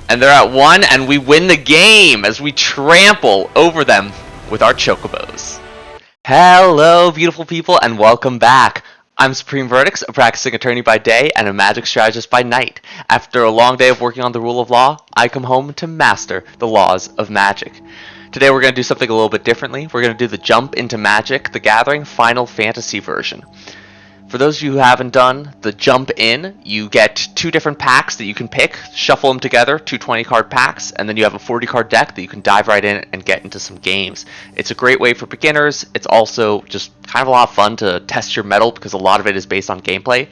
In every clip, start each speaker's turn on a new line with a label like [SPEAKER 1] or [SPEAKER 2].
[SPEAKER 1] And they're at 1, and we win the game as we trample over them with our chocobos. Hello, beautiful people, and welcome back. I'm Supreme Verdicts, a practicing attorney by day and a magic strategist by night. After a long day of working on the rule of law, I come home to master the laws of magic. Today we're going to do something a little bit differently. We're going to do the Jump into Magic, the Gathering Final Fantasy version. For those of you who haven't done the Jump In, you get 2 different packs that you can pick, shuffle them together, 2 20-card packs, and then you have a 40-card deck that you can dive right in and get into some games. It's a great way for beginners. It's also just kind of a lot of fun to test your mettle because a lot of it is based on gameplay.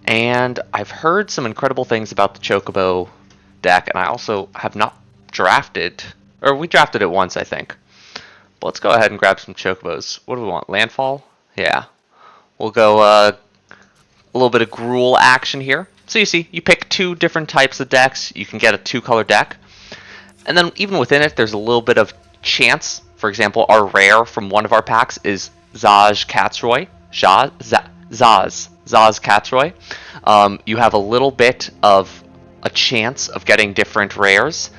[SPEAKER 1] And I've heard some incredible things about the Chocobo deck, and I also have not drafted, or we drafted it once, I think. But let's go ahead and grab some Chocobos. What do we want? Landfall? Yeah. We'll go a little bit of Gruul action here. So you see, you pick 2 different types of decks. You can get a 2-color deck. And then even within it, there's a little bit of chance. For example, our rare from one of our packs is Zaz Catsroy. Zaz Catsroy. You have a little bit of a chance of getting different rares,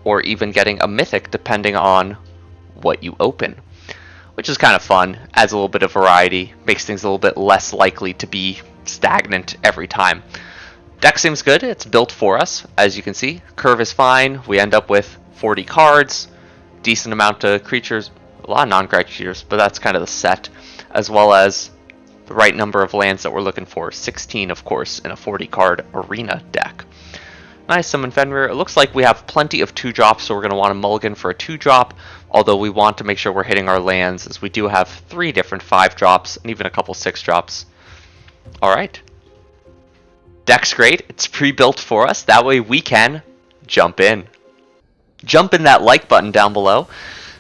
[SPEAKER 1] or even getting a mythic depending on what you open. Which is kind of fun, adds a little bit of variety, makes things a little bit less likely to be stagnant every time. Deck seems good, it's built for us, as you can see. Curve is fine, we end up with 40 cards, decent amount of creatures, a lot of non-creatures, but that's kind of the set, as well as the right number of lands that we're looking for, 16 of course, in a 40-card arena deck. Nice, Summon Fenrir. It looks like we have plenty of 2-drops, so we're going to want to mulligan for a 2-drop, although we want to make sure we're hitting our lands, as we do have 3 different 5-drops, and even a couple 6-drops. Alright. Deck's great. It's pre-built for us. That way we can jump in. Jump in that like button down below.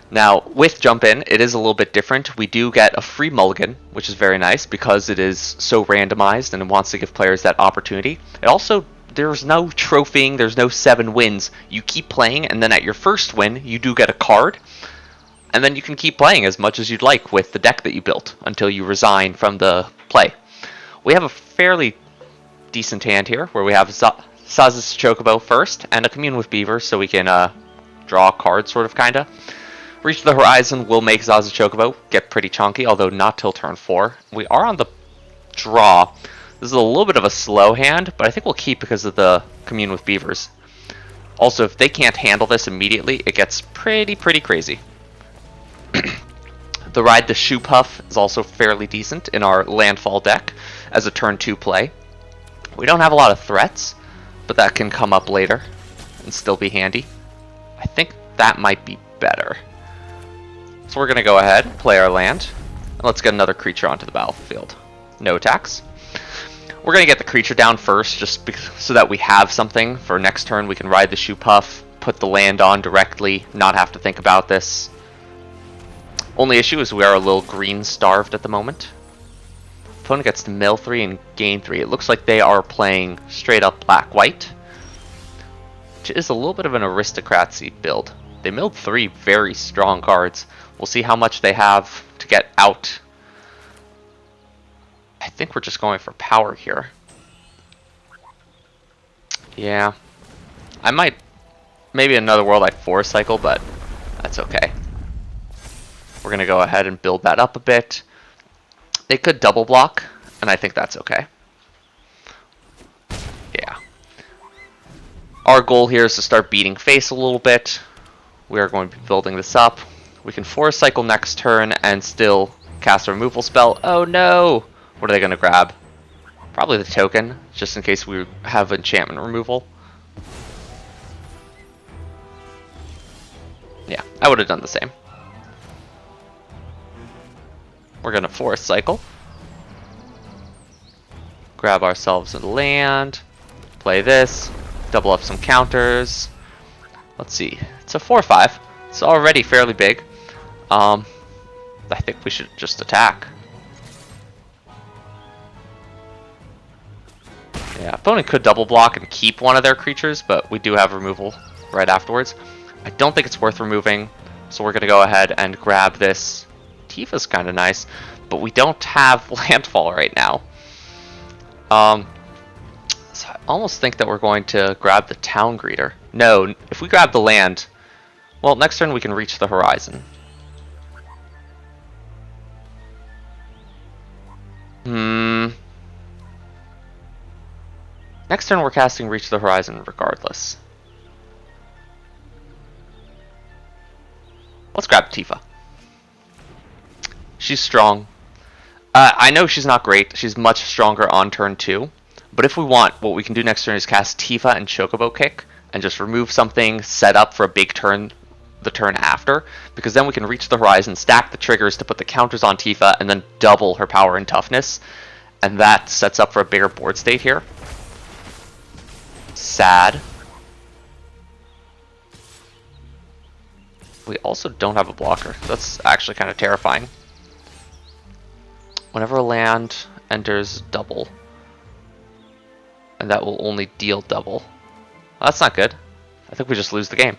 [SPEAKER 1] Now, with Jump In, it is a little bit different. We do get a free mulligan, which is very nice, because it is so randomized, and it wants to give players that opportunity. It also there's no trophying, there's no 7 wins. You keep playing, and then at your first win, you do get a card, and then you can keep playing as much as you'd like with the deck that you built until you resign from the play. We have a fairly decent hand here, where we have Zaz's Chocobo first, and a Commune with Beaver, so we can draw a card, sort of, kinda. Reach the Horizon will make Zaz's Chocobo get pretty chunky, although not till turn 4. We are on the draw. This is a little bit of a slow hand, but I think we'll keep because of the Commune with Beavers. Also, if they can't handle this immediately, it gets pretty crazy. The Ride the Shoe Puff is also fairly decent in our Landfall deck as a turn 2 play. We don't have a lot of threats, but that can come up later and still be handy. I think that might be better. So we're going to go ahead, play our land, and let's get another creature onto the battlefield. No attacks. We're going to get the creature down first, just so that we have something for next turn. We can ride the Shoe Puff, put the land on directly, not have to think about this. Only issue is we are a little green starved at the moment. Opponent gets to mill 3 and gain 3. It looks like they are playing straight up black-white, which is a little bit of an aristocracy build. They milled 3 very strong cards. We'll see how much they have to get out. I think we're just going for power here. Yeah. I might... Maybe another world I'd force cycle, but that's okay. We're going to go ahead and build that up a bit. They could double block, and I think that's okay. Yeah. Our goal here is to start beating face a little bit. We are going to be building this up. We can force cycle next turn and still cast a removal spell. Oh no! What are they going to grab? Probably the token, just in case we have enchantment removal. Yeah, I would have done the same. We're going to force cycle. Grab ourselves a land. Play this. Double up some counters. Let's see. It's a 4/5. It's already fairly big. I think we should just attack. Yeah, opponent could double block and keep one of their creatures, but we do have removal right afterwards. I don't think it's worth removing, so we're going to go ahead and grab this. Tifa's kind of nice, but we don't have landfall right now. So almost think that we're going to grab the town greeter. No, if we grab the land, well, next turn we can reach the horizon. Next turn we're casting Reach the Horizon regardless. Let's grab Tifa. She's strong. I know she's not great. She's much stronger on turn 2. But if we want, what we can do next turn is cast Tifa and Chocobo Kick and just remove something set up for a big turn the turn after, because then we can reach the horizon, stack the triggers to put the counters on Tifa, and then double her power and toughness. And that sets up for a bigger board state here. Sad. We also don't have a blocker. That's actually kind of terrifying. Whenever a land enters double, and that will only deal double. Well, that's not good. I think we just lose the game.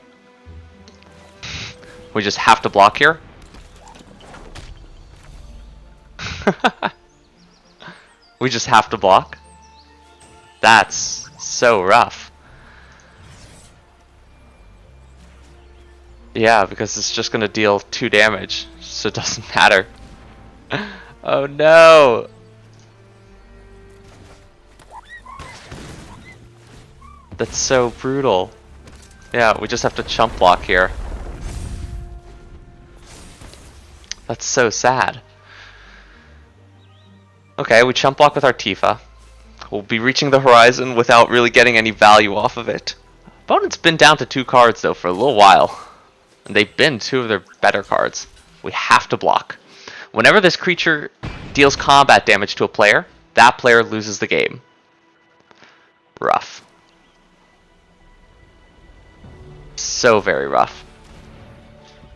[SPEAKER 1] We just have to block here. We just have to block. That's so rough. Yeah, because it's just gonna deal 2 damage, so it doesn't matter. Oh no! That's so brutal. Yeah, we just have to chump block here. That's so sad. Okay, we chump block with our Tifa. We'll be reaching the horizon without really getting any value off of it. Opponent's been down to 2 cards though for a little while. And they've been 2 of their better cards. We have to block. Whenever this creature deals combat damage to a player, that player loses the game. Rough. So very rough.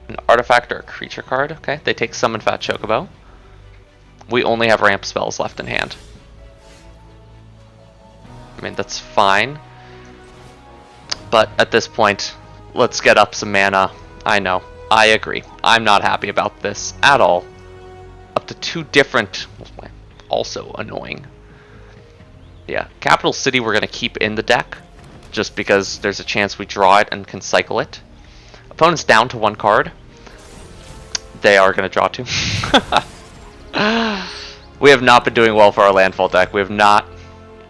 [SPEAKER 1] An artifact or a creature card. Okay, they take Summon Fat Chocobo. We only have ramp spells left in hand. I mean, that's fine. But at this point, let's get up some mana. I know. I agree. I'm not happy about this at all. Up to 2 different... Also annoying. Yeah, Capital City we're going to keep in the deck, just because there's a chance we draw it and can cycle it. Opponent's down to 1 card. They are going to draw 2. We have not been doing well for our landfall deck. We have not...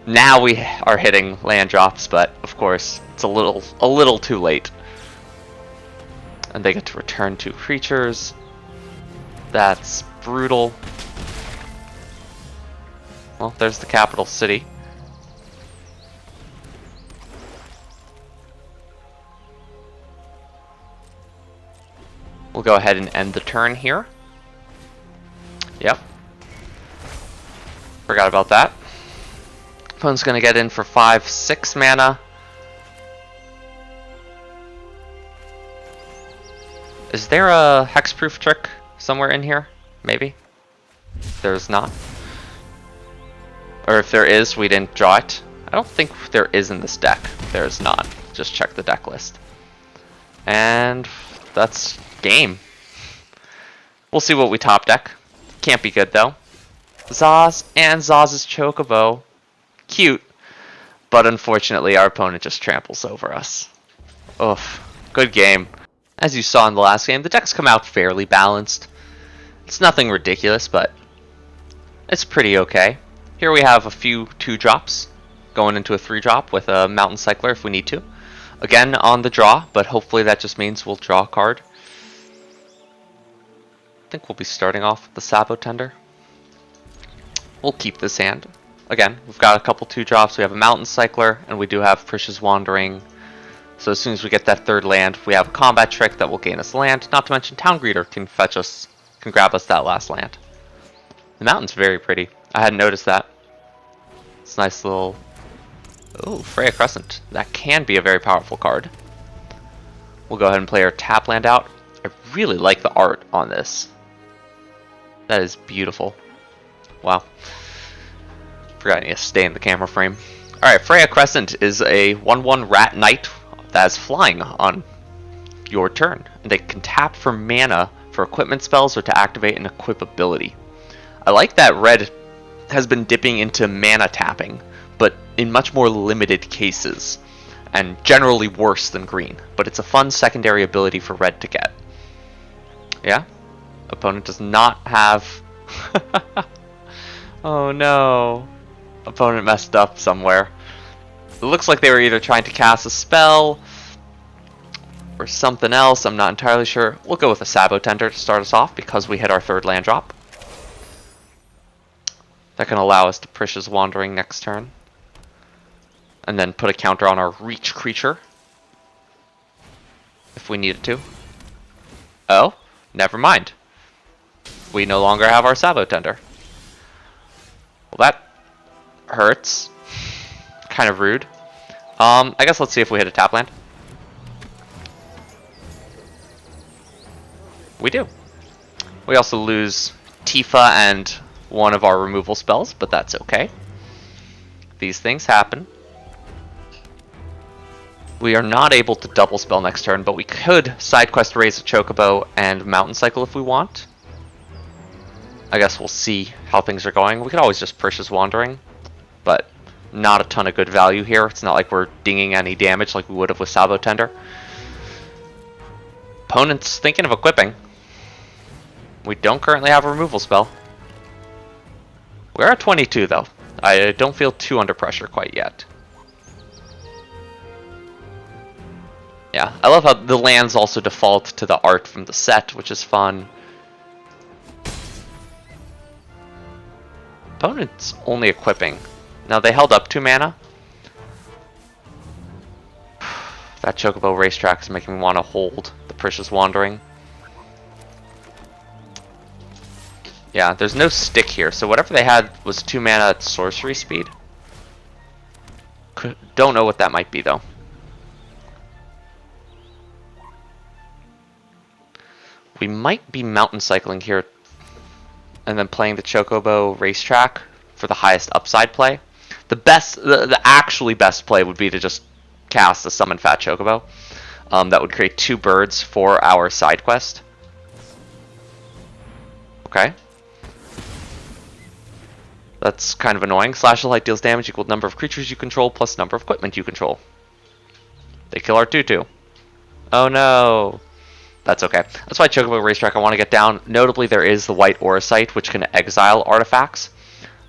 [SPEAKER 1] Now we are hitting land drops, but of course, it's a little too late. And they get to return 2 creatures. That's brutal. Well, there's the capital city. We'll go ahead and end the turn here. Yep. Forgot about that. Opponent's gonna get in for 5-6 mana. Is there a hexproof trick somewhere in here? Maybe? There's not. Or if there is, we didn't draw it. I don't think there is in this deck. There is not. Just check the deck list. And that's game. We'll see what we top deck. Can't be good though. Zaz and Zaz's Chocobo. Cute. But unfortunately our opponent just tramples over us. Oof. Good game. As you saw in the last game, the decks come out fairly balanced. It's nothing ridiculous, but it's pretty okay. Here we have a few 2-drops going into a 3-drop with a Mountain Cycler if we need to. Again, on the draw, but hopefully that just means we'll draw a card. I think we'll be starting off with the Sabo Tender. We'll keep this hand. Again, we've got a couple 2-drops. We have a Mountain Cycler, and we do have Precious Wandering. So as soon as we get that 3rd land, we have a combat trick that will gain us land. Not to mention Town Greeter can fetch us, can grab us that last land. The mountain's very pretty. I hadn't noticed that. It's a nice little... Oh, Freya Crescent. That can be a very powerful card. We'll go ahead and play our tap land out. I really like the art on this. That is beautiful. Wow. Forgot I need to stay in the camera frame. Alright, Freya Crescent is a 1/1 Rat Knight that is flying on your turn. And they can tap for mana for equipment spells or to activate an equip ability. I like that red has been dipping into mana tapping, but in much more limited cases, and generally worse than green, but it's a fun secondary ability for red to get. Yeah? Opponent does not have... Oh no. Opponent messed up somewhere. It looks like they were either trying to cast a spell or something else, I'm not entirely sure. We'll go with a Sabo Tender to start us off because we hit our third land drop. That can allow us to Precious Wandering next turn. And then put a counter on our Reach creature. If we needed to. Oh, never mind. We no longer have our Sabo Tender. Well, that hurts. Kind of rude. I guess let's see if we hit a tap land. We do. We also lose Tifa and one of our removal spells, but that's okay. These things happen. We are not able to double spell next turn, but we could side quest Raise a Chocobo and Mountain Cycle if we want. I guess we'll see how things are going. We could always just Precious Wandering, but not a ton of good value here. It's not like we're dinging any damage like we would have with Sabo Tender. Opponent's thinking of equipping. We don't currently have a removal spell. We're at 22 though. I don't feel too under pressure quite yet. Yeah, I love how the lands also default to the art from the set, which is fun. Opponent's only equipping. Now they held up 2 mana. That Chocobo Racetrack is making me want to hold the Precious Wandering. Yeah, there's no stick here, so whatever they had was 2 mana at sorcery speed. Don't know what that might be though. We might be mountain cycling here and then playing the Chocobo Racetrack for the highest upside play. The actually best play would be to just cast a Summon Fat Chocobo. That would create 2 birds for our side quest. Okay. That's kind of annoying. Slash of Light deals damage equal to number of creatures you control plus number of equipment you control. They kill our 2/2. Oh no. That's okay. That's why Chocobo Racetrack I want to get down. Notably, there is the White Auracite, which can exile artifacts.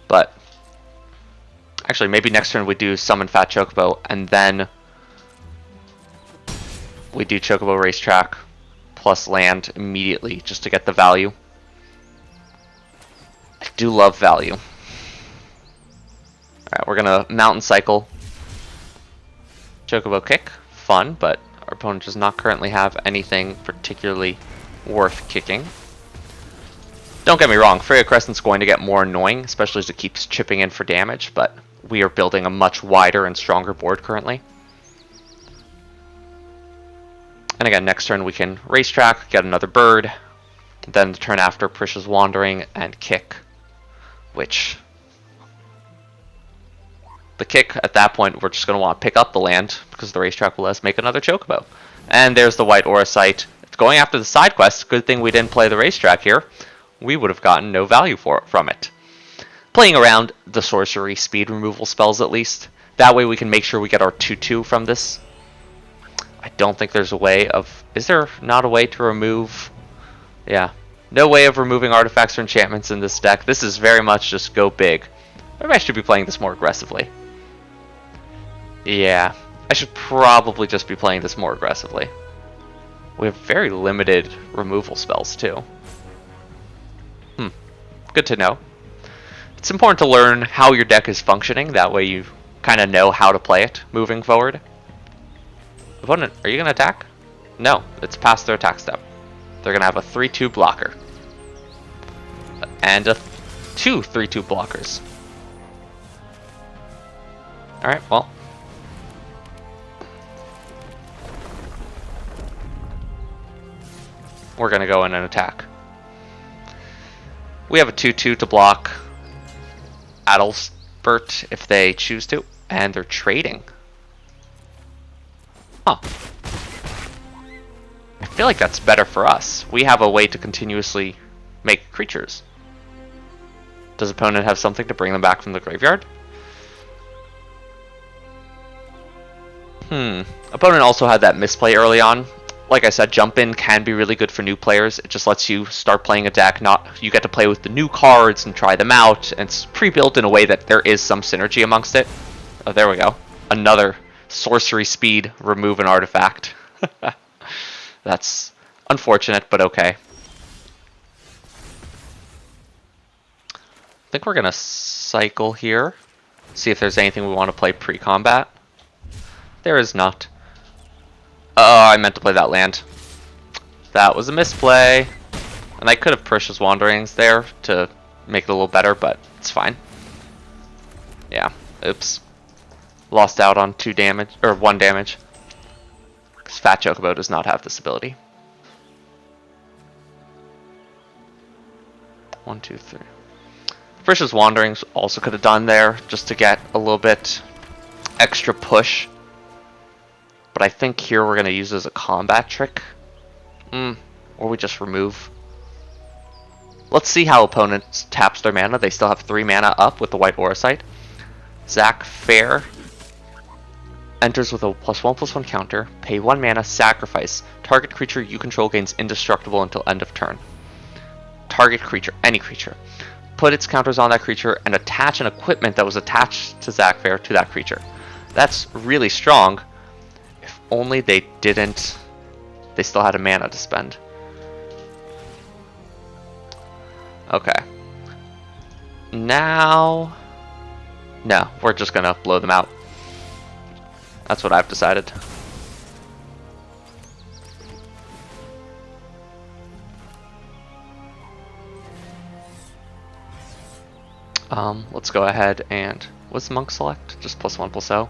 [SPEAKER 1] But actually, maybe next turn we do Summon Fat Chocobo, and then we do Chocobo Racetrack plus land immediately, just to get the value. I do love value. Alright, we're gonna Mountain Cycle. Chocobo Kick. Fun, but our opponent does not currently have anything particularly worth kicking. Don't get me wrong, Freya Crescent's going to get more annoying, especially as it keeps chipping in for damage, but we are building a much wider and stronger board currently. And again, next turn we can Racetrack, get another bird, then the turn after Precious Wandering and kick, which... The kick, at that point, we're just going to want to pick up the land, because the Racetrack will let us make another Chocobo. And there's the White Auracite. It's going after the side quest. Good thing we didn't play the Racetrack here. We would have gotten no value from it. Playing around the sorcery speed removal spells, at least. That way we can make sure we get our 2/2 from this. I don't think there's a way of... Is there not a way to remove... Yeah. No way of removing artifacts or enchantments in this deck. This is very much just go big. Maybe I should be playing this more aggressively. Yeah, I should probably just be playing this more aggressively. We have very limited removal spells, too. Good to know. It's important to learn how your deck is functioning, that way you kind of know how to play it moving forward. Opponent, are you going to attack? No, it's past their attack step. They're going to have a 3/2 blocker. And 2 3/2 blockers. Alright, well. We're going to go in and attack. We have a 2/2 to block Adalbert if they choose to, and they're trading. Huh. I feel like that's better for us. We have a way to continuously make creatures. Does opponent have something to bring them back from the graveyard? Opponent also had that misplay early on. Like I said, jump in can be really good for new players. It just lets you start playing a deck. You get to play with the new cards and try them out. And it's pre-built in a way that there is some synergy amongst it. Oh, there we go. Another sorcery speed, remove an artifact. That's unfortunate, but okay. I think we're gonna cycle here. See if there's anything we want to play pre-combat. There is not. Oh, I meant to play that land. That was a misplay. And I could have Precious Wanderings there to make it a little better, but it's fine. Yeah, oops. Lost out on 2 damage, or 1 damage. Because Fat Chocobo does not have this ability. 1, 2, 3. Precious Wanderings also could have done there, just to get a little bit extra push. But I think here we're going to use it as a combat trick. Or we just remove. Let's see how opponents taps their mana. They still have 3 mana up with the White Auracite. Zach Fair enters with a +1/+1 counter. Pay 1 mana, sacrifice. Target creature you control gains indestructible until end of turn. Target creature, any creature. Put its counters on that creature and attach an equipment that was attached to Zach Fair to that creature. That's really strong. If only they didn't... They still had a mana to spend. Okay. Now... No, we're just gonna blow them out. That's what I've decided. Let's go ahead and... What's Monk select? Just +1/+0.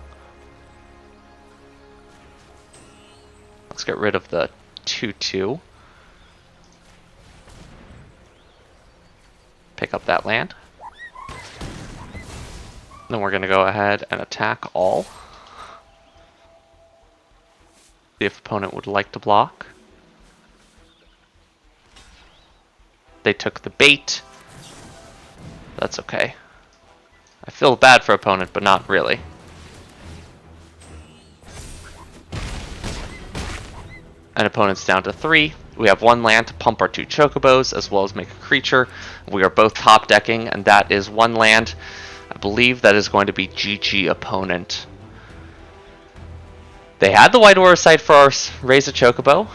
[SPEAKER 1] Let's get rid of the 2/2. Pick up that land. Then we're going to go ahead and attack all. See if opponent would like to block. They took the bait. That's okay. I feel bad for opponent, but not really. And opponent's down to 3. We have 1 land to pump our 2 Chocobos, as well as make a creature. We are both top decking, and that is 1 land. I believe that is going to be GG opponent. They had the White Auracite for our Raise a Chocobo,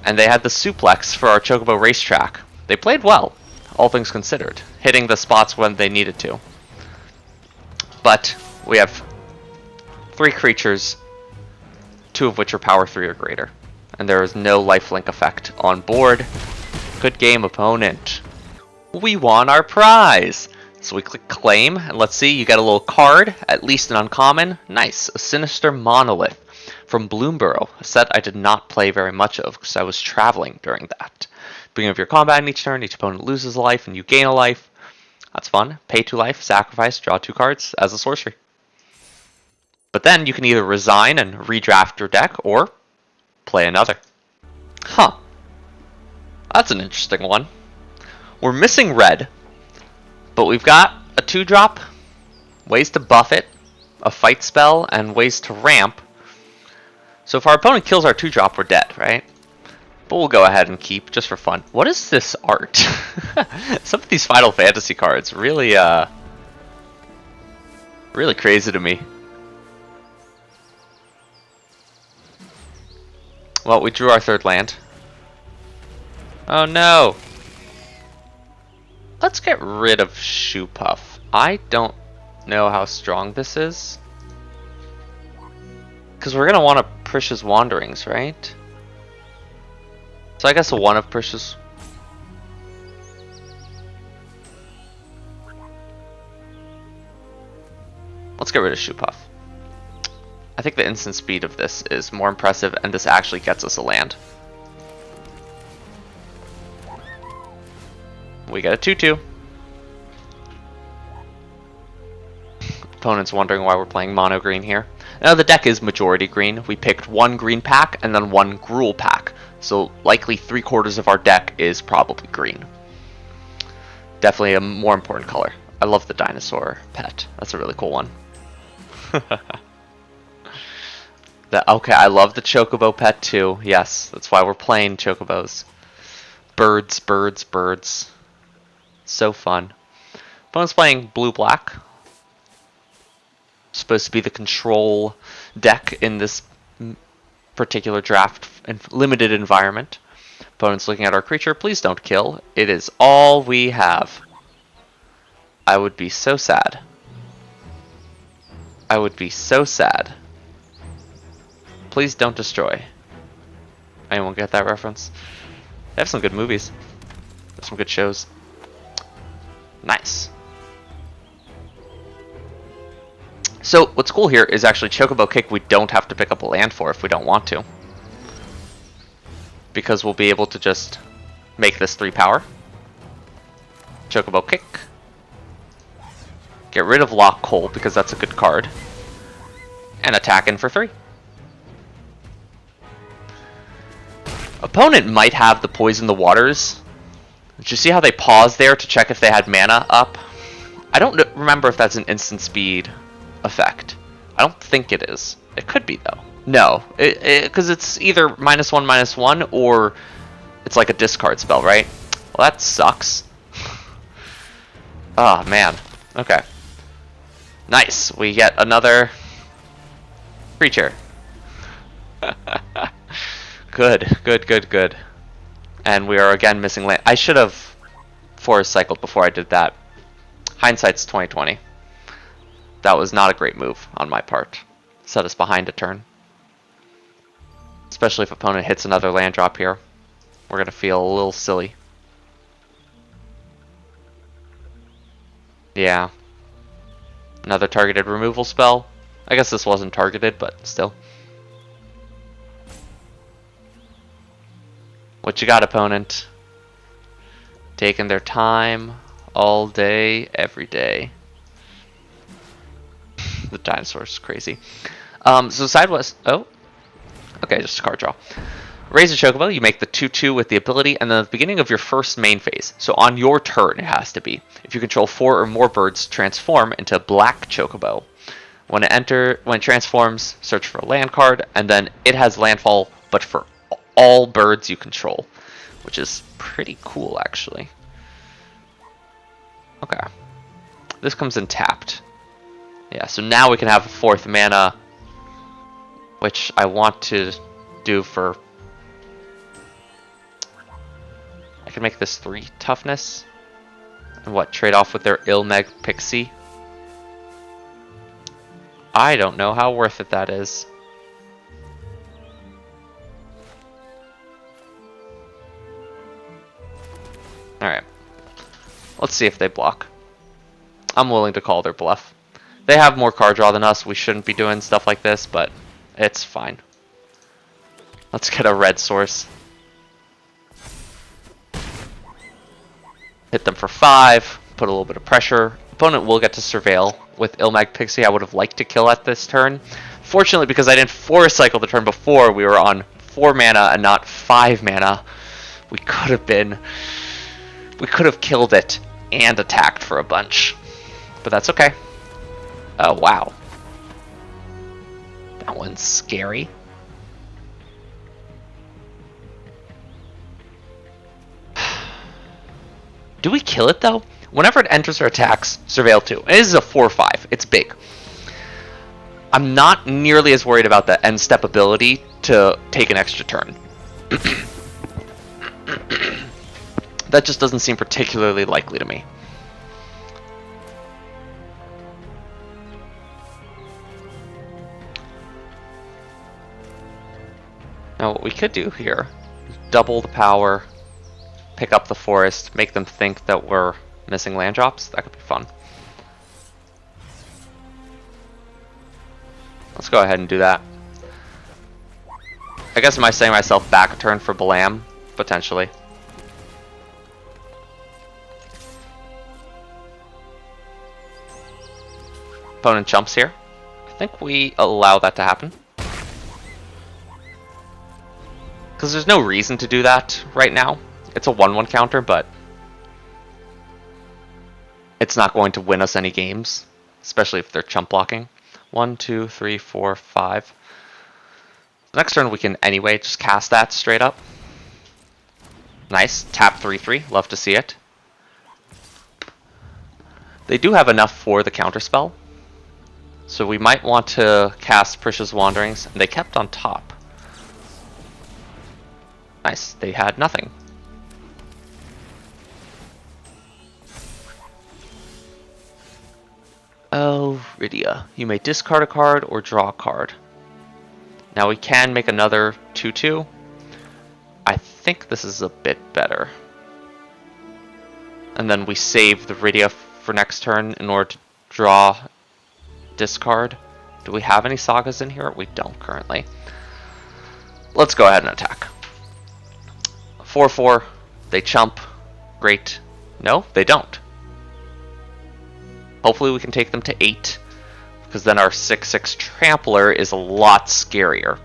[SPEAKER 1] and they had the Suplex for our Chocobo Racetrack. They played well, all things considered, hitting the spots when they needed to. But we have 3 creatures, 2 of which are power 3 or greater. And there is no lifelink effect on board. Good game, opponent. We won our prize! So we click claim, and let's see, you get a little card, at least an uncommon. Nice, a Sinister Monolith from Bloomborough, a set I did not play very much of because I was traveling during that. Beginning of your combat in each turn, each opponent loses a life and you gain a life. That's fun. Pay 2 life, sacrifice, draw 2 cards as a sorcery. But then you can either resign and redraft your deck, or play another. Huh. That's an interesting one. We're missing red, but we've got a 2-drop, ways to buff it, a fight spell, and ways to ramp. So if our opponent kills our 2-drop, we're dead, right? But we'll go ahead and keep, just for fun. What is this art? Some of these Final Fantasy cards really, really crazy to me. Well, we drew our 3rd land. Oh no! Let's get rid of Shoe Puff. I don't know how strong this is. Because we're going to want a Precious Wanderings, right? So I guess a 1 of Precious... Let's get rid of Shoe Puff. I think the instant speed of this is more impressive, and this actually gets us a land. We get a 2/2. Opponent's wondering why we're playing mono green here. Now the deck is majority green. We picked 1 green pack and then 1 Gruul pack. So likely 3/4 of our deck is probably green. Definitely a more important color. I love the dinosaur pet. That's a really cool one. Okay, I love the Chocobo pet too. Yes, that's why we're playing Chocobos. Birds, birds, birds. So fun. Opponent's playing blue-black. Supposed to be the control deck in this particular draft and limited environment. Opponent's looking at our creature. Please don't kill. It is all we have. I would be so sad. I would be so sad. Please don't destroy. Anyone get that reference? They have some good movies. There's some good shows. Nice. So what's cool here is actually Chocobo Kick we don't have to pick up a land for if we don't want to. Because we'll be able to just make this 3 power. Chocobo Kick. Get rid of Lock Coal because that's a good card. And attack in for 3. Opponent might have the Poison the Waters. Did you see how they paused there to check if they had mana up? I don't remember if that's an instant speed effect. I don't think it is. It could be though. No, because it's either -1/-1 or it's like a discard spell, right? Well, that sucks. Oh man. Okay. Nice. We get another creature. Good, good, good, good. And we are again missing land. I should have forest cycled before I did that. Hindsight's 2020. That was not a great move on my part. Set us behind a turn. Especially if opponent hits another land drop here. We're gonna feel a little silly. Yeah. Another targeted removal spell. I guess this wasn't targeted, but still. What you got, opponent? Taking their time all day, every day. The dinosaur's crazy. So side west. Oh. Okay, just a card draw. Raise a Chocobo, you make the 2/2 with the ability, and then at the beginning of your first main phase, so on your turn it has to be, if you control 4 or more birds, transform into a black Chocobo. When it transforms, search for a land card, and then it has landfall, but for all birds you control, which is pretty cool actually. Okay. This comes in tapped. Yeah, so now we can have a 4th mana, which I want to do for... I can make this 3 toughness. And what, trade off with their Ilmeg Pixie? I don't know how worth it that is. Alright. Let's see if they block. I'm willing to call their bluff. They have more card draw than us. We shouldn't be doing stuff like this, but it's fine. Let's get a red source. Hit them for 5. Put a little bit of pressure. Opponent will get to surveil with Ilmag Pixie. I would have liked to kill at this turn. Fortunately, because I didn't forest cycle the turn before, we were on 4 mana and not 5 mana. We could have killed it and attacked for a bunch. But that's okay. Oh, wow. That one's scary. Do we kill it, though? Whenever it enters or attacks, surveil 2. It is a 4/5. It's big. I'm not nearly as worried about the end step ability to take an extra turn. That just doesn't seem particularly likely to me. Now what we could do here is double the power, pick up the forest, make them think that we're missing land drops. That could be fun. Let's go ahead and do that. I guess am I setting myself back a turn for Balam? Potentially. Opponent jumps here. I think we allow that to happen. Because there's no reason to do that right now. It's a 1/1 counter, but it's not going to win us any games, especially if they're chump blocking. 1, 2, 3, 4, 5. Next turn we can anyway just cast that straight up. Nice. Tap 3/3. Love to see it. They do have enough for the counterspell. So we might want to cast Prisha's Wanderings. And they kept on top. Nice. They had nothing. Oh, Rydia. You may discard a card or draw a card. Now we can make another 2/2. I think this is a bit better. And then we save the Rydia for next turn in order to draw, discard. Do we have any sagas in here? We don't currently. Let's go ahead and attack. 4/4. They chump. Great. No, they don't. Hopefully we can take them to 8, because then our 6/6 Trampler is a lot scarier.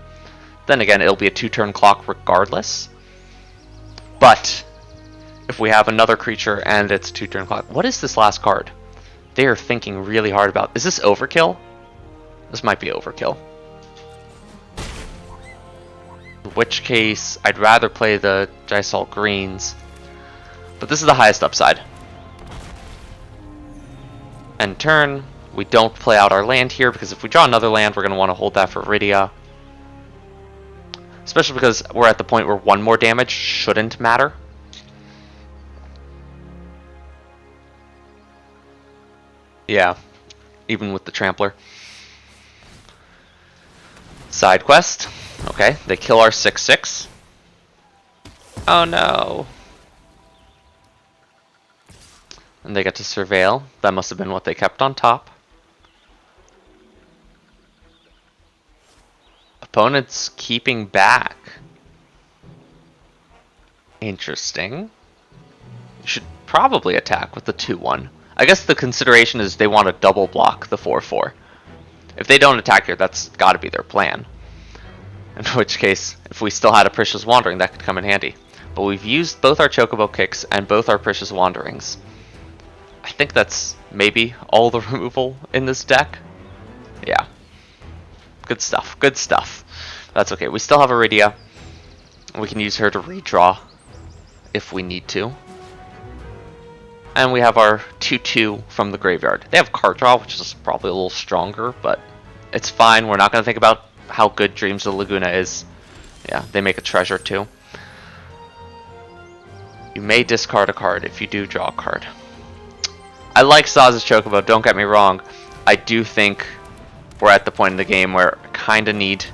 [SPEAKER 1] Then again, it'll be a 2-turn clock regardless. But if we have another creature and it's 2-turn clock, what is this last card? They are thinking really hard about. Is this overkill? This might be overkill. In which case, I'd rather play the Gisalt Greens. But this is the highest upside. End turn, we don't play out our land here, because if we draw another land, we're going to want to hold that for Rydia. Especially because we're at the point where one more damage shouldn't matter. Yeah, even with the Trampler. Side quest. Okay, they kill our 6/6. Oh no. And they get to surveil. That must have been what they kept on top. Opponent's keeping back. Interesting. You should probably attack with the 2/1. I guess the consideration is they want to double block the 4/4. If they don't attack here, that's got to be their plan. In which case, if we still had a Prisha's Wandering, that could come in handy. But we've used both our Chocobo Kicks and both our Prisha's Wanderings. I think that's maybe all the removal in this deck. Yeah. Good stuff. Good stuff. That's okay. We still have Iridia. We can use her to redraw if we need to. And we have our 2/2 from the graveyard. They have card draw, which is probably a little stronger, but it's fine. We're not going to think about how good Dreams of Laguna is. Yeah, they make a treasure too. You may discard a card if you do draw a card. I like Saz's Chocobo, don't get me wrong. I do think we're at the point in the game where I kind of need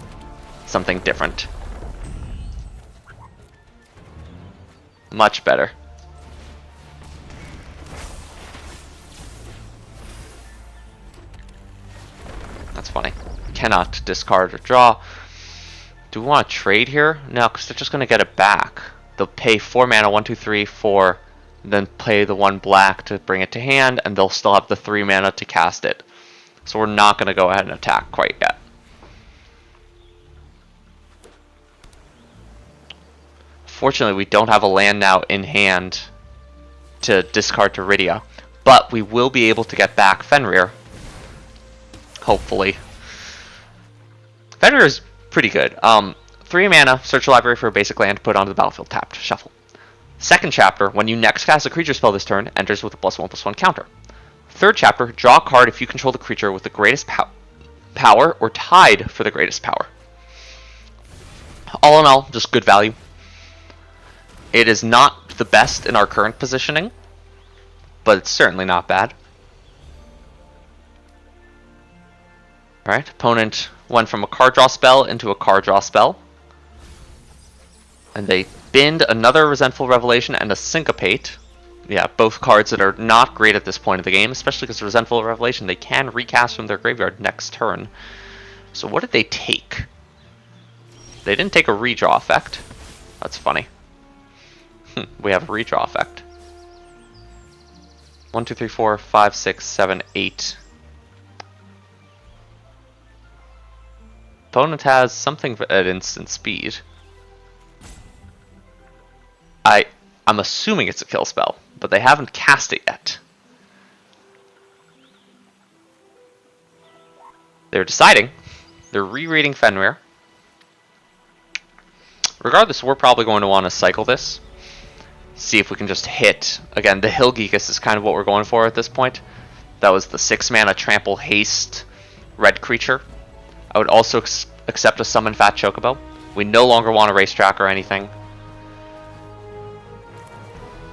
[SPEAKER 1] something different. Much better. That's funny. Cannot discard or draw. Do we want to trade here? No, because they're just going to get it back. They'll pay 4 mana, 1, 2, 3, 4, then play the 1 black to bring it to hand, and they'll still have the 3 mana to cast it. So we're not going to go ahead and attack quite yet. Fortunately, we don't have a land now in hand to discard to Rydia, but we will be able to get back Fenrir. Hopefully. Fenrir is pretty good. 3 mana, search your library for a basic land, put onto the battlefield, tapped, shuffle. Second chapter, when you next cast a creature spell this turn, enters with a +1/+1 counter. Third chapter, draw a card if you control the creature with the greatest power or tied for the greatest power. All in all, just good value. It is not the best in our current positioning, but it's certainly not bad. Alright, opponent went from a card draw spell into a card draw spell. And they binned another Resentful Revelation and a Syncopate. Yeah, both cards that are not great at this point of the game, especially because Resentful Revelation, they can recast from their graveyard next turn. So what did they take? They didn't take a redraw effect. That's funny. We have a redraw effect. 1, 2, 3, 4, 5, 6, 7, 8. Opponent has something at instant speed. I'm assuming it's a kill spell, but they haven't cast it yet. They're deciding. They're rereading Fenrir. Regardless, we're probably going to want to cycle this. See if we can just hit. Again, the Hill Geekus is kind of what we're going for at this point. That was the 6 mana Trample Haste red creature. I would also accept a Summon Fat Chocobo. We no longer want a Racetrack or anything.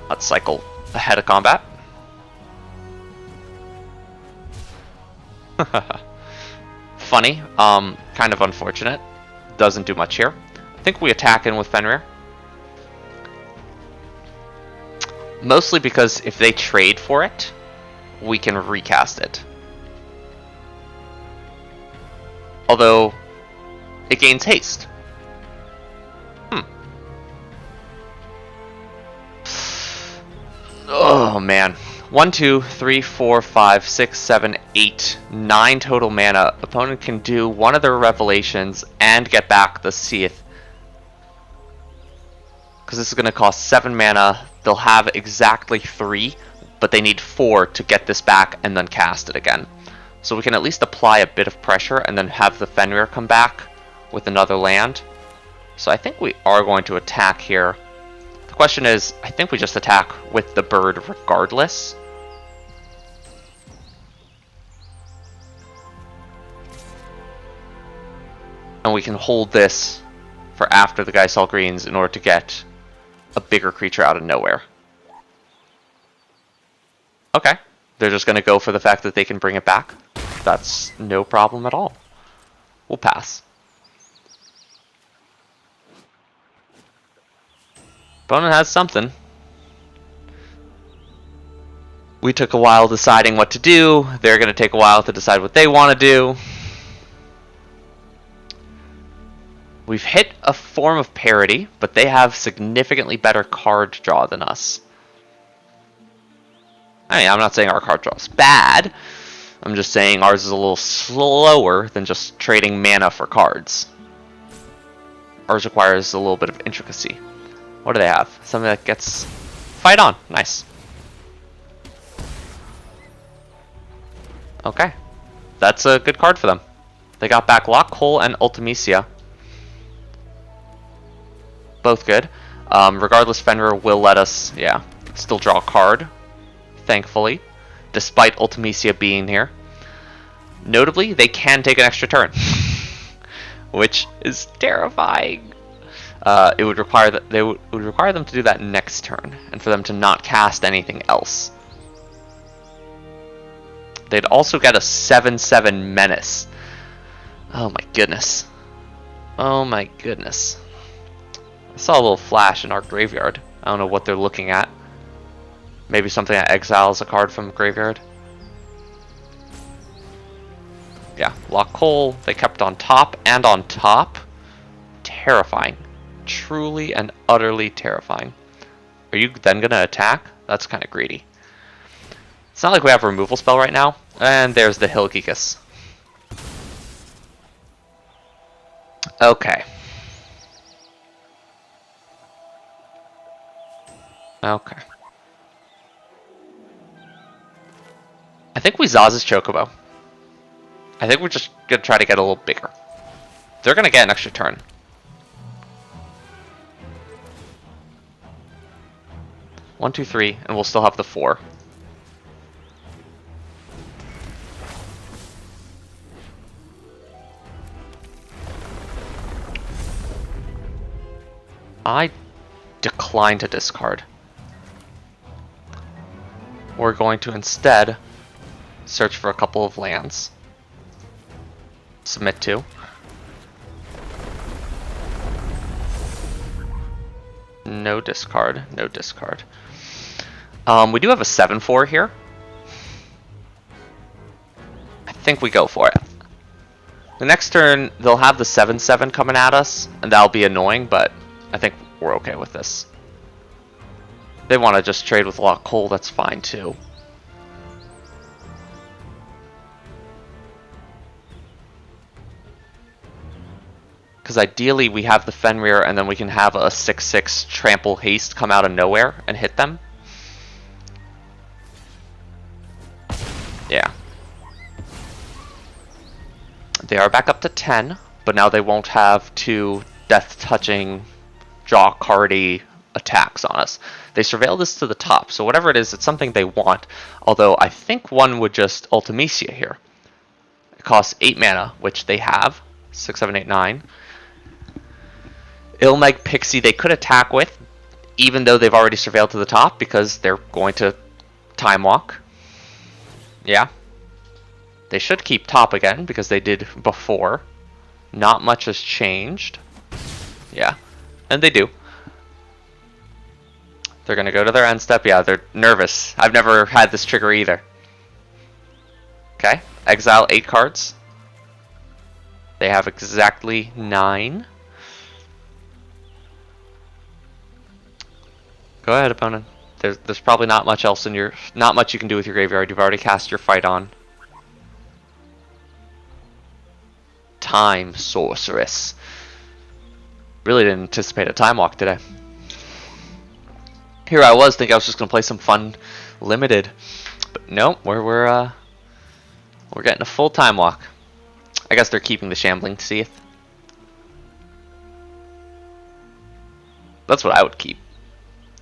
[SPEAKER 1] Let's cycle ahead of combat. Funny, kind of unfortunate. Doesn't do much here. I think we attack in with Fenrir. Mostly because if they trade for it, we can recast it. Although, it gains haste. Oh man. 1, 2, 3, 4, 5, 6, 7, 8, 9 total mana. Opponent can do one of their revelations and get back the Seath. Because this is going to cost 7 mana. They'll have exactly 3, but they need 4 to get this back and then cast it again. So we can at least apply a bit of pressure and then have the Fenrir come back with another land. So I think we are going to attack here. The question is, I think we just attack with the bird regardless. And we can hold this for after the Geisel Greens in order to get a bigger creature out of nowhere. Okay, they're just going to go for the fact that they can bring it back. That's no problem at all. We'll pass. Opponent has something. We took a while deciding what to do. They're going to take a while to decide what they want to do. We've hit a form of parity, but they have significantly better card draw than us. I mean, I'm not saying our card draw is bad. I'm just saying ours is a little slower than just trading mana for cards. Ours requires a little bit of intricacy. What do they have? Something that gets fight on. Nice. Okay. That's a good card for them. They got back Lock, Hole, and Ultimecia. Both good. Regardless, Fenrir will let us, still draw a card. Thankfully. Despite Ultimecia being here. Notably, they can take an extra turn. Which is terrifying. It would require that would require them to do that next turn, and for them to not cast anything else. They'd also get a 7/7 menace. Oh my goodness. Oh my goodness. I saw a little flash in our graveyard. I don't know what they're looking at. Maybe something that exiles a card from the graveyard. Yeah, Lock Hole. They kept on top and on top. Terrifying. Truly and utterly terrifying. Are you then going to attack? That's kind of greedy. It's not like we have a removal spell right now. And there's the Hill Geekus. Okay. Okay. I think we Zaz's Chocobo. I think we're just going to try to get a little bigger. They're going to get an extra turn. One, two, three, and we'll still have the 4. I decline to discard. We're going to instead search for a couple of lands. Submit to. No discard, no discard. We do have a 7/4 here. I think we go for it. The next turn, they'll have the 7/7 coming at us, and that'll be annoying, but I think we're okay with this. They want to just trade with Lock Hole, that's fine too. Because ideally we have the Fenrir and then we can have a 6/6 Trample Haste come out of nowhere and hit them. Yeah. They are back up to 10, but now they won't have 2 death-touching draw cardy attacks on us. They surveil this to the top, so whatever it is, it's something they want. Although I think one would just Ultimecia here. It costs 8 mana, which they have. 6, 7, 8, 9. Ilmeg Pixie they could attack with, even though they've already surveilled to the top, because they're going to Time Walk. Yeah. They should keep top again, because they did before. Not much has changed. Yeah. And they do. They're going to go to their end step. Yeah, they're nervous. I've never had this trigger either. Okay. Exile 8 cards. They have exactly 9. Go ahead, opponent. There's probably not much else in your... Not much you can do with your graveyard. You've already cast your fight on. Time Sorceress. Really didn't anticipate a Time Walk today. Here I was thinking I was just gonna play some fun limited, but nope, we're getting a full Time Walk. I guess they're keeping the Shambling Seath. That's what I would keep.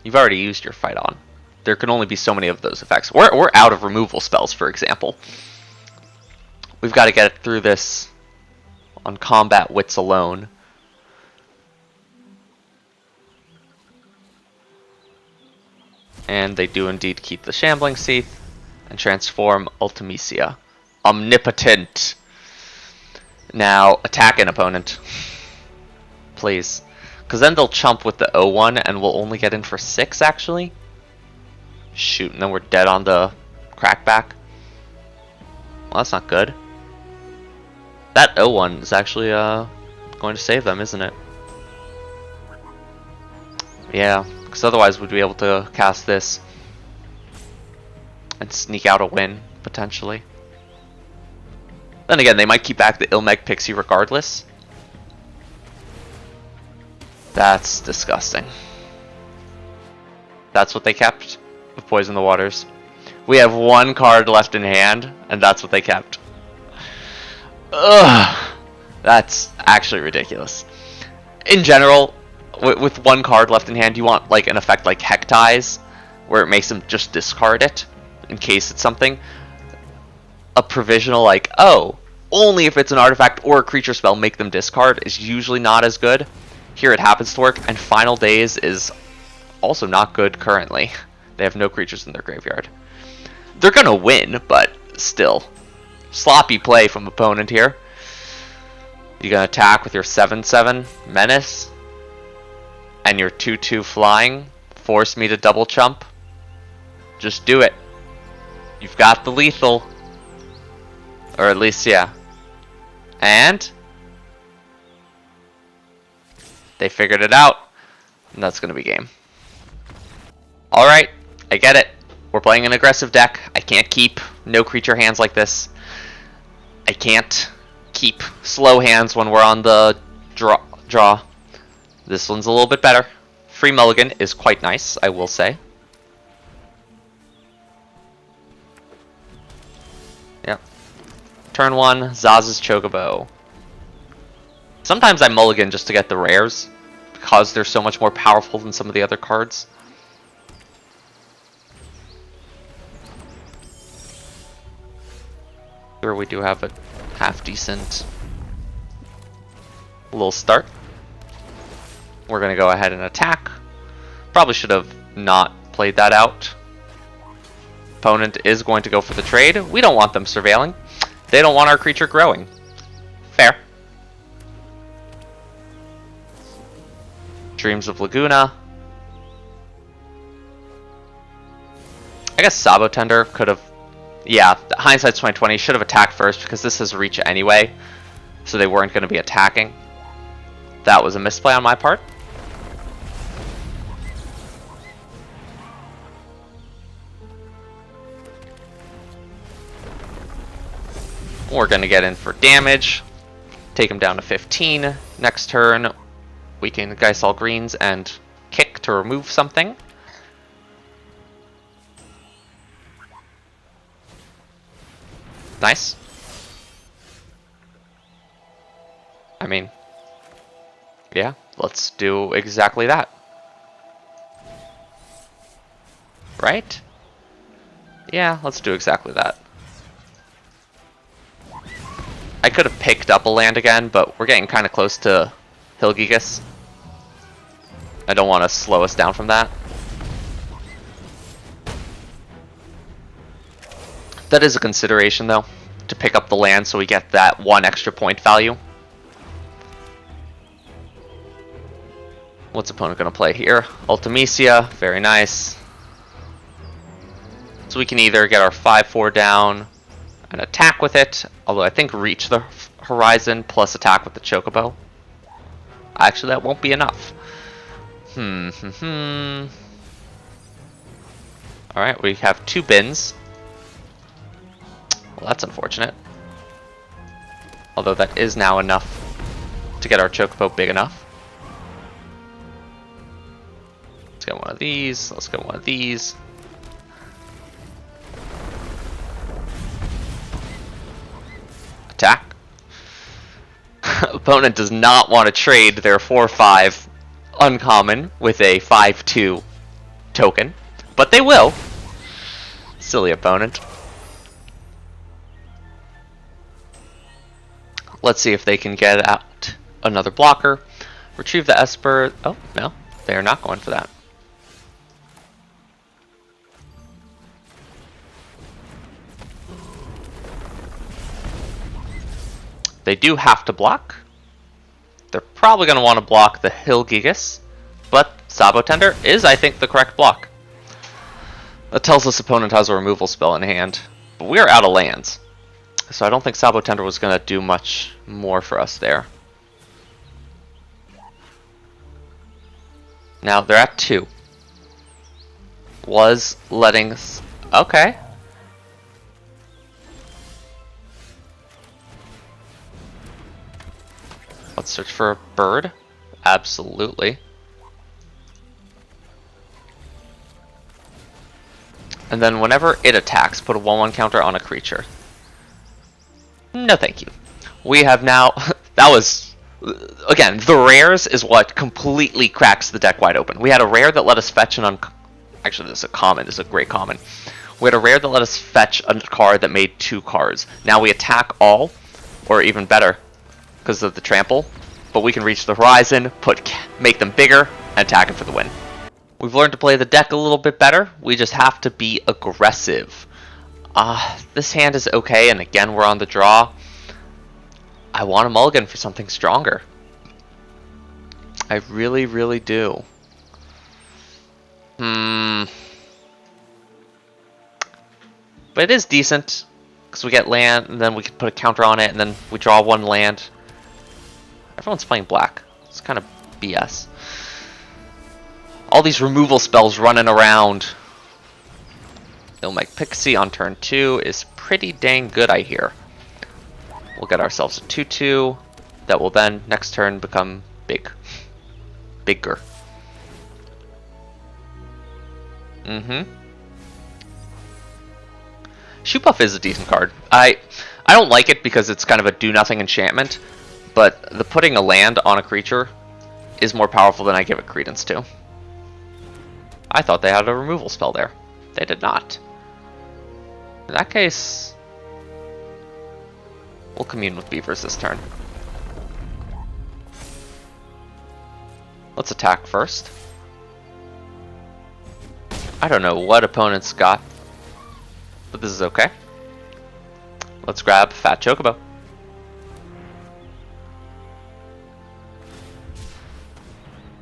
[SPEAKER 1] You've already used your fight on. There can only be so many of those effects. We're out of removal spells, for example. We've got to get through this on combat wits alone. And they do indeed keep the Shambling Seath and transform Ultimecia. Omnipotent. Now, attack an opponent. Please. Because then they'll chump with the 0-1 and we'll only get in for 6, actually. Shoot, and then we're dead on the crackback. Well, that's not good. That 0-1 is actually going to save them, isn't it? Yeah. Because otherwise we'd be able to cast this and sneak out a win, potentially. Then again, they might keep back the Ilmeg Pixie regardless. That's disgusting. That's what they kept with Poison the Waters. We have 1 card left in hand, and that's what they kept. Ugh. That's actually ridiculous. In general, with 1 card left in hand, you want like an effect like Hectize, where it makes them just discard it in case it's something. A provisional like, oh, only if it's an artifact or a creature spell make them discard is usually not as good. Here it happens to work, and Final Days is also not good currently. They have no creatures in their graveyard. They're gonna win, but still. Sloppy play from opponent here. You gonna attack with your 7/7 Menace? And your 2/2 flying? Force me to double chump? Just do it. You've got the lethal. Or at least, yeah. And they figured it out. And that's gonna be game. Alright, I get it. We're playing an aggressive deck. I can't keep no creature hands like this. I can't keep slow hands when we're on the draw. This one's a little bit better. Free mulligan is quite nice, I will say. Yep. Turn 1, Zaz's Chocobo. Sometimes I mulligan just to get the rares, because they're so much more powerful than some of the other cards. Here we do have a half decent little start. We're going to go ahead and attack. Probably should have not played that out. Opponent is going to go for the trade. We don't want them surveilling. They don't want our creature growing. Fair. Dreams of Laguna. I guess Sabo Tender could have... Yeah, hindsight's 2020. Should have attacked first because this has reach anyway. So they weren't going to be attacking. That was a misplay on my part. We're going to get in for damage. Take him down to 15. Next turn, we can Geist all greens and kick to remove something. Nice. I mean, yeah, Let's do exactly that. Right? Yeah, let's do exactly that. I could have picked up a land again, but we're getting kind of close to Hilgigas. I don't want to slow us down from that. That is a consideration, though, to pick up the land so we get that 1 extra point value. What's opponent going to play here? Ultimecia, very nice. So we can either get our 5/4 down and attack with it, although I think reach the horizon plus attack with the Chocobo. Actually, that won't be enough. Alright, we have 2 bins. Well, that's unfortunate. Although that is now enough to get our Chocobo big enough. Let's get one of these. Let's get one of these. Attack. Opponent does not want to trade their 4/5 uncommon with a 5/2 token, but they will. Silly opponent. Let's see if they can get out another blocker. Retrieve the Esper. Oh, no. They are not going for that. They do have to block. They're probably going to want to block the Hilgigas, but Sabo Tender is, I think, the correct block. That tells us opponent has a removal spell in hand, but we're out of lands. So I don't think Sabo Tender was going to do much more for us there. Now they're at 2. Was letting... Okay. Let's search for a bird. Absolutely. And then whenever it attacks, put a 1/1 counter on a creature. No thank you. We have now... that was... Again, the rares is what completely cracks the deck wide open. We had a rare that let us fetch an... Actually, this is a common. This is a great common. We had a rare that let us fetch a card that made 2 cards. Now we attack all, or even better, because of the trample, but we can reach the horizon, make them bigger, and attack it for the win. We've learned to play the deck a little bit better. We just have to be aggressive. This hand is okay, and again we're on the draw. I want a mulligan for something stronger. I really, really do. But it is decent, because we get land, and then we can put a counter on it, and then we draw 1 land. Everyone's playing black. It's kind of BS. All these removal spells running around. Ilmec Pixie on turn 2 is pretty dang good, I hear. We'll get ourselves a 2/2 that will then, next turn, become big. Bigger. Shoepuff is a decent card. I don't like it because it's kind of a do-nothing enchantment, but the putting a land on a creature is more powerful than I give it credence to. I thought they had a removal spell there. They did not. In that case, we'll commune with beavers this turn. Let's attack first. I don't know what opponents got, but this is okay. Let's grab Fat Chocobo.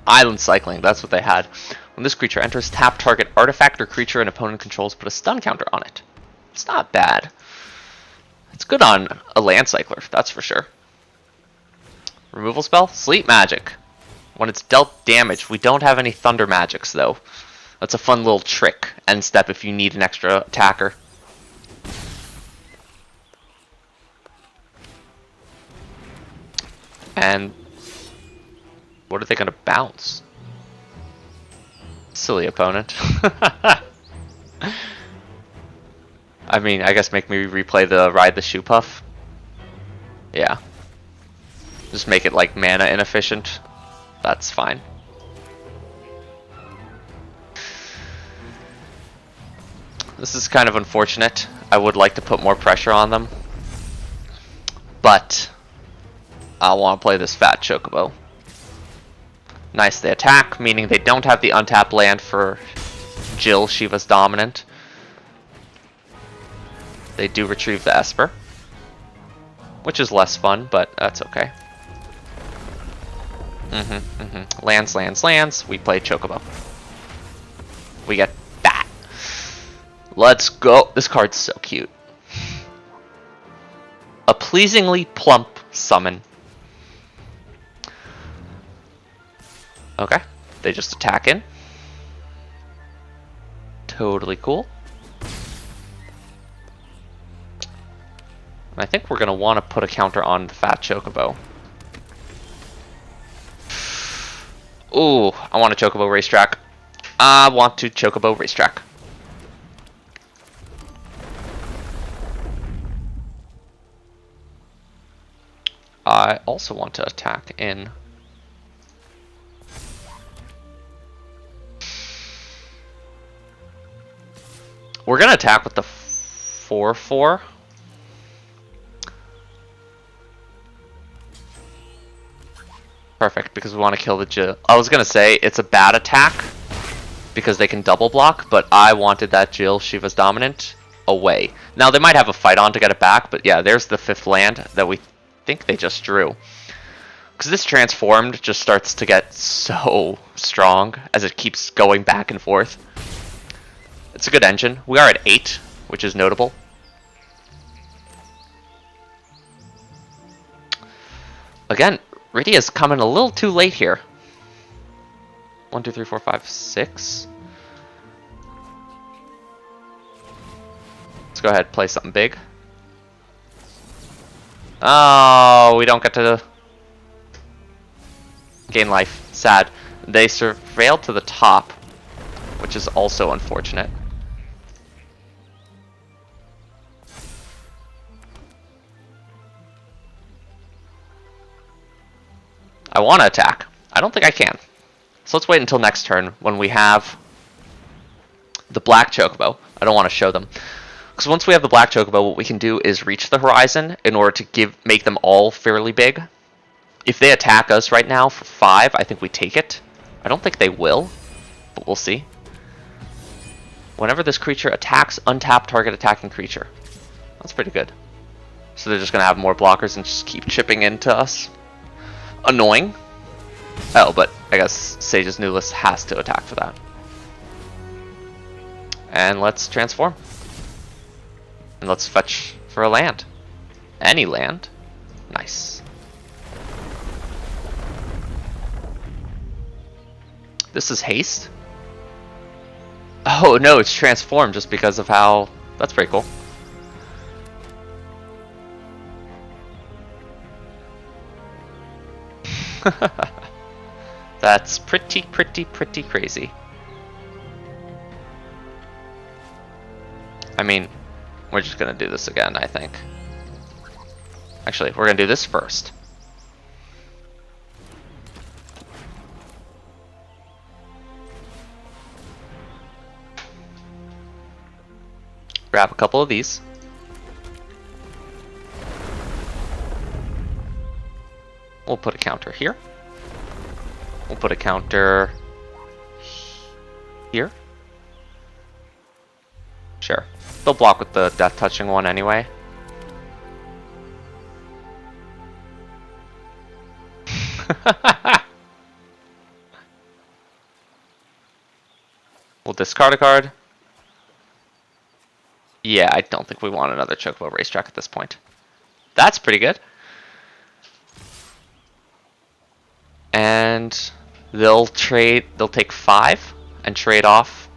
[SPEAKER 1] Island Cycling, that's what they had. When this creature enters, tap target artifact or creature an opponent controls, put a stun counter on it. It's not bad. It's good on a land cycler, that's for sure. Removal spell? Sleep Magic. When it's dealt damage, we don't have any Thunder Magics though. That's a fun little trick. End step if you need an extra attacker. And what are they going to bounce? Silly opponent. I mean, I guess make me replay the Ride the Shoepuff. Yeah. Just make it like mana inefficient. That's fine. This is kind of unfortunate. I would like to put more pressure on them, but I want to play this fat Chocobo. Nice, they attack, meaning they don't have the untapped land for Jill, Shiva's dominant. They do retrieve the Esper, which is less fun, but that's okay. Lands, lands, lands. We play Chocobo. We get that. Let's go. This card's so cute. A pleasingly plump summon. Okay, they just attack in. Totally cool. I think we're going to want to put a counter on the fat Chocobo. Ooh, I want a Chocobo racetrack. I want to Chocobo racetrack. I also want to attack in. We're going to attack with the 4/4. Perfect, because we want to kill the Jill. I was going to say it's a bad attack because they can double block, but I wanted that Jill, Shiva's dominant, away. Now, they might have a fight on to get it back, but yeah, there's the 5th land that we think they just drew. Because this transformed just starts to get so strong as it keeps going back and forth. It's a good engine. We are at 8, which is notable. Again, Rydia's coming a little too late here. 1, 2, 3, 4, 5, 6. Let's go ahead, play something big. Oh, we don't get to gain life. Sad. They surveilled to the top, which is also unfortunate. I want to attack. I don't think I can. So let's wait until next turn when we have the black Chocobo. I don't want to show them. Because once we have the black Chocobo, what we can do is reach the horizon in order to make them all fairly big. If they attack us right now for 5, I think we take it. I don't think they will, but we'll see. Whenever this creature attacks, untap target attacking creature. That's pretty good. So they're just going to have more blockers and just keep chipping into us. Annoying. Oh, but I guess Sage's Newless has to attack for that. And let's transform. And let's fetch for a land. Any land. Nice. This is haste. Oh no, it's transformed just because of how... That's pretty cool. That's pretty crazy. I mean, we're just gonna do this again, I think. Actually, we're gonna do this first. Grab a couple of these. We'll put a counter here. We'll put a counter here. Sure. They'll block with the death touching one anyway. We'll discard a card. Yeah, I don't think we want another Chocobo racetrack at this point. That's pretty good. And they'll take 5 and trade off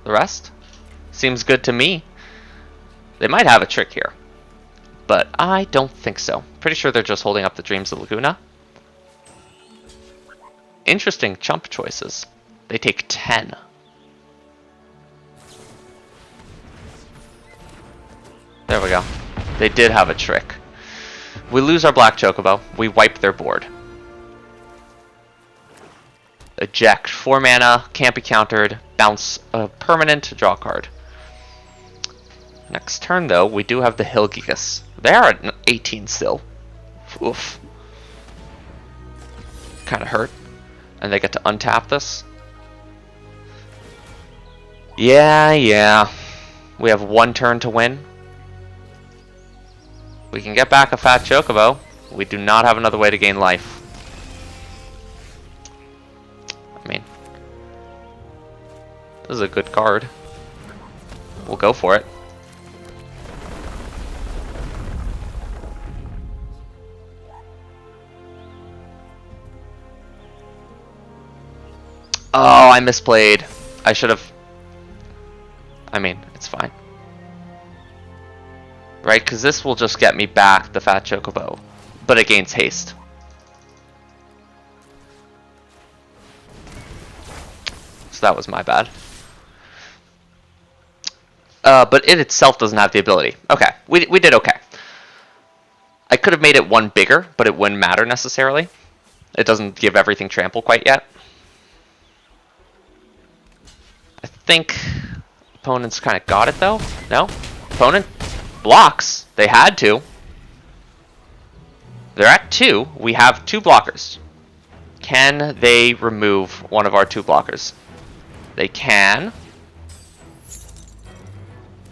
[SPEAKER 1] the rest. Seems good to me. They might have a trick here, but I don't think so. Pretty sure they're just holding up the Dreams of Laguna. Interesting chump choices. They take 10. There we go. They did have a trick. We lose our black Chocobo. We wipe their board. eject. 4 mana, can't be countered, bounce a permanent, draw a card. Next turn, though, we do have the Hilgigas. They are at 18 still. Oof. Kind of hurt. And they get to untap this. Yeah. We have 1 turn to win. We can get back a fat Chocobo. We do not have another way to gain life. I mean, this is a good card. We'll go for it. Oh, I misplayed. I should have... I mean, it's fine. Right, because this will just get me back the Fat Chocobo. But it gains haste. So that was my bad. But it itself doesn't have the ability. Okay, we did okay. I could have made it 1 bigger, but it wouldn't matter necessarily. It doesn't give everything trample quite yet. I think opponents kind of got it though. No? Opponent blocks. They had to. They're at 2. We have 2 blockers. Can they remove one of our 2 blockers? They can.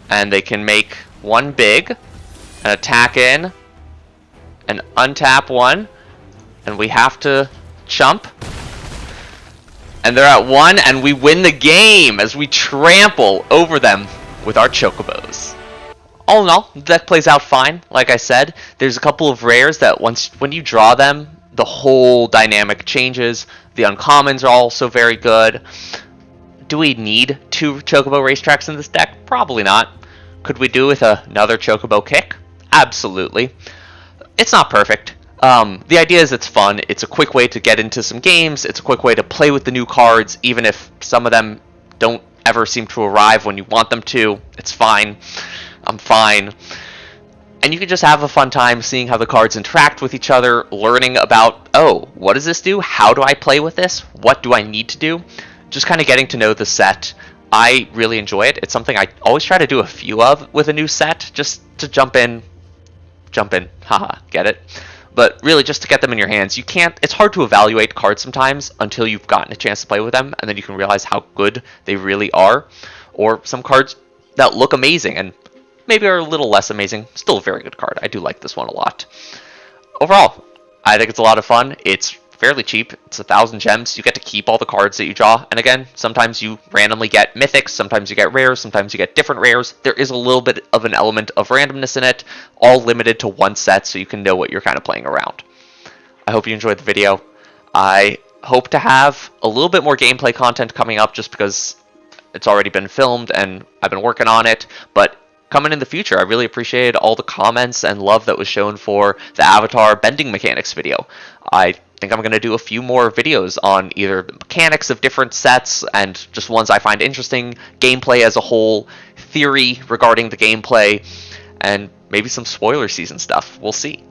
[SPEAKER 1] And they can make 1 big, an attack in, and untap 1. And we have to chump. And they're at 1, and we win the game as we trample over them with our Chocobos. All in all, the deck plays out fine. Like I said, there's a couple of rares that when you draw them, the whole dynamic changes. The uncommons are also very good. Do we need 2 Chocobo racetracks in this deck? Probably not. Could we do with another Chocobo kick? Absolutely. It's not perfect. The idea is it's fun. It's a quick way to get into some games. It's a quick way to play with the new cards, even if some of them don't ever seem to arrive when you want them to. It's fine. I'm fine. And you can just have a fun time seeing how the cards interact with each other, learning about, oh, what does this do? How do I play with this? What do I need to do? Just kind of getting to know the set. I really enjoy it. It's something I always try to do a few of with a new set, just to jump in, haha, get it? But really, just to get them in your hands, it's hard to evaluate cards sometimes until you've gotten a chance to play with them, and then you can realize how good they really are. Or some cards that look amazing and maybe are a little less amazing. Still a very good card. I do like this one a lot. Overall, I think it's a lot of fun. It's fairly cheap. It's 1,000 gems. You get to keep all the cards that you draw. And again, sometimes you randomly get mythics, sometimes you get rares, sometimes you get different rares. There is a little bit of an element of randomness in it, all limited to 1 set so you can know what you're kind of playing around. I hope you enjoyed the video. I hope to have a little bit more gameplay content coming up just because it's already been filmed and I've been working on it, but coming in the future, I really appreciated all the comments and love that was shown for the Avatar bending mechanics video. I think I'm going to do a few more videos on either the mechanics of different sets and just ones I find interesting, gameplay as a whole, theory regarding the gameplay, and maybe some spoiler season stuff. We'll see.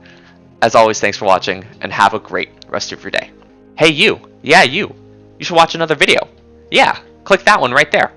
[SPEAKER 1] As always, thanks for watching, and have a great rest of your day. Hey, you. Yeah, you. You should watch another video. Yeah, click that one right there.